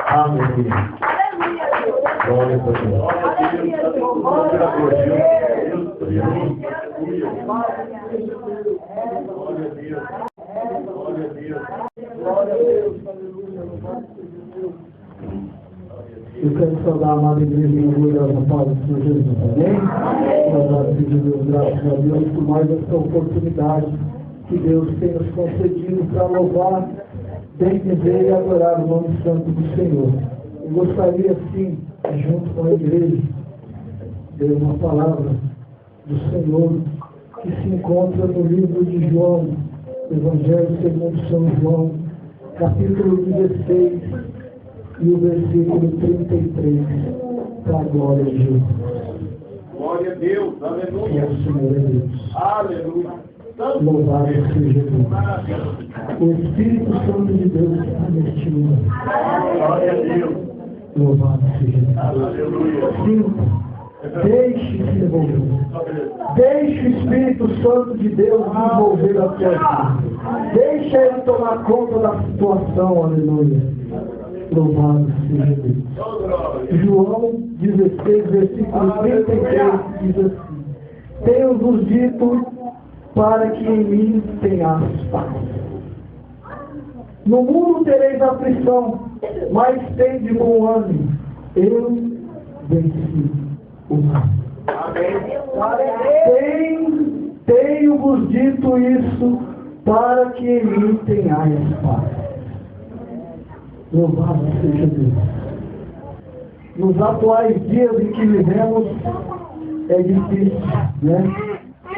Aleluia. Glória a Deus. Glória a Deus. Eu quero saudar a amada igreja em gloriosa paz do Senhor Jesus. Amém? Nós pedimos graças a Deus por mais essa oportunidade que Deus tem nos concedido para louvar, bendizer e adorar o nome santo do Senhor. Eu gostaria, assim, junto com a igreja, de uma palavra do Senhor que se encontra no livro de João, Evangelho segundo São João, capítulo 16, e o versículo 33, para a glória de Jesus. Glória a Deus, aleluia. O Senhor é Deus. Aleluia. Louvado seja Deus. O Espírito Santo de Deus está neste lugar. Glória a Deus. Louvado seja Deus. Aleluia. Sinta, deixe-se envolver. Deixe o Espírito Santo de Deus envolver a tua vida. Deixe Ele tomar conta da situação, aleluia. Louvado seja Deus. João 16, versículo 33 diz assim: tenho-vos dito para que em mim tenhas paz. No mundo tereis aflição, mas tende bom ânimo. Eu venci o mal. Tenho-vos dito isso para que em mim tenhais paz. Louvado seja Deus. Nos atuais dias em que vivemos, é difícil, né?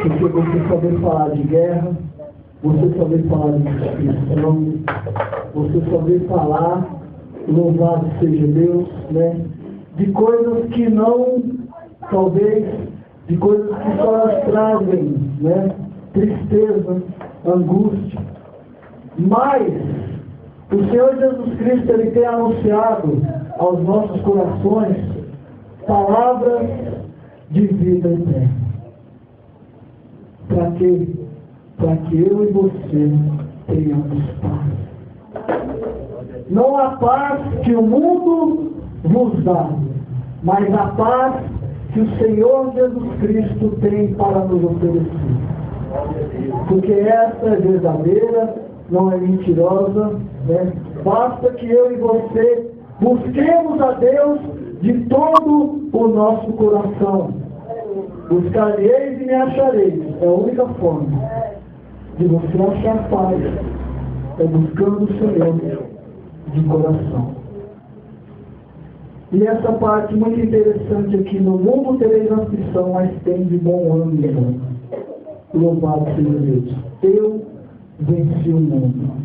Porque você saber falar de guerra, você saber falar de destruição, você saber falar, louvado seja Deus, né? De coisas que não, talvez, de coisas que só nos trazem, né? Tristeza, angústia. Mas o Senhor Jesus Cristo, Ele tem anunciado aos nossos corações palavras de vida eterna. Para quê? Para que eu e você tenhamos paz. Não a paz que o mundo vos dá, mas a paz que o Senhor Jesus Cristo tem para nos oferecer. Porque essa é verdadeira, não é mentirosa, né? Basta que eu e você busquemos a Deus de todo o nosso coração. Buscareis e me achareis. É a única forma de você achar paz, é buscando o Senhor de coração. E essa parte muito interessante aqui: no mundo tereis aflição, mas tem de bom ânimo. Louvado seja Deus. Eu venci o mundo.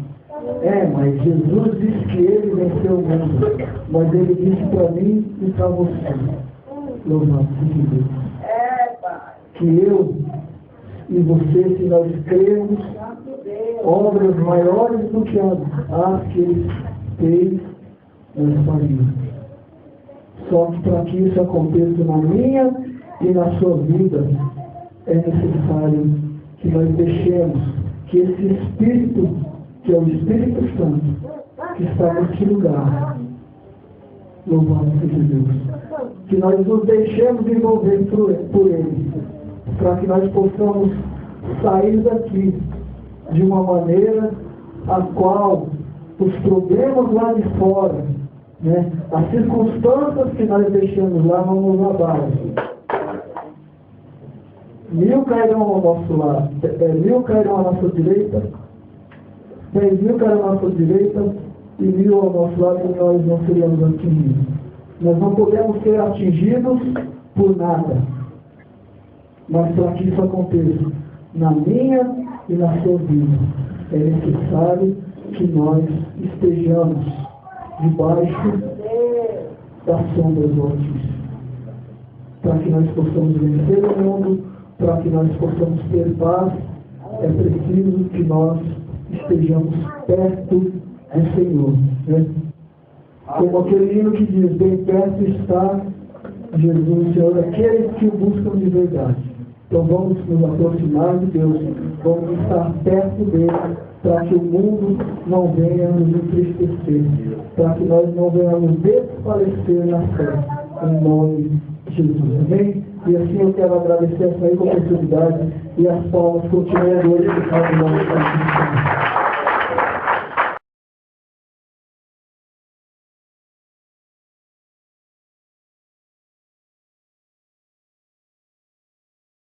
Mas Jesus disse que Ele venceu o mundo. Mas Ele disse para mim e para você. Louvado seja Deus. Que eu e você, se nós cremos, obras maiores do que as que Ele fez, nós faríamos. Só que para que isso aconteça na minha e na sua vida, é necessário que nós deixemos que esse Espírito, que é o Espírito Santo, que está neste lugar, louvado seja Deus, que nós nos deixemos envolver por Ele, para que nós possamos sair daqui de uma maneira a qual os problemas lá de fora, né, as circunstâncias que nós deixamos lá não nos abalem. 1000 cairão ao nosso lado, 1000 cairão à nossa direita, 10.000 cairão à nossa direita e 1000 ao nosso lado, e nós não seremos atingidos. Nós não podemos ser atingidos por nada. Mas para que isso aconteça na minha e na sua vida, é necessário que nós estejamos debaixo da sombra do Altíssimo. Para que nós possamos vencer o mundo, para que nós possamos ter paz, é preciso que nós estejamos perto do Senhor. Né? Como aquele hino que diz: bem perto está Jesus, Senhor, aqueles que o buscam de verdade. Então vamos nos aproximar de Deus, vamos estar perto dele, para que o mundo não venha nos entristecer, para que nós não venhamos desfalecer na fé, em nome de Jesus. Amém? E assim eu quero agradecer essa oportunidade e as palmas continuem glorificando o nome de Jesus.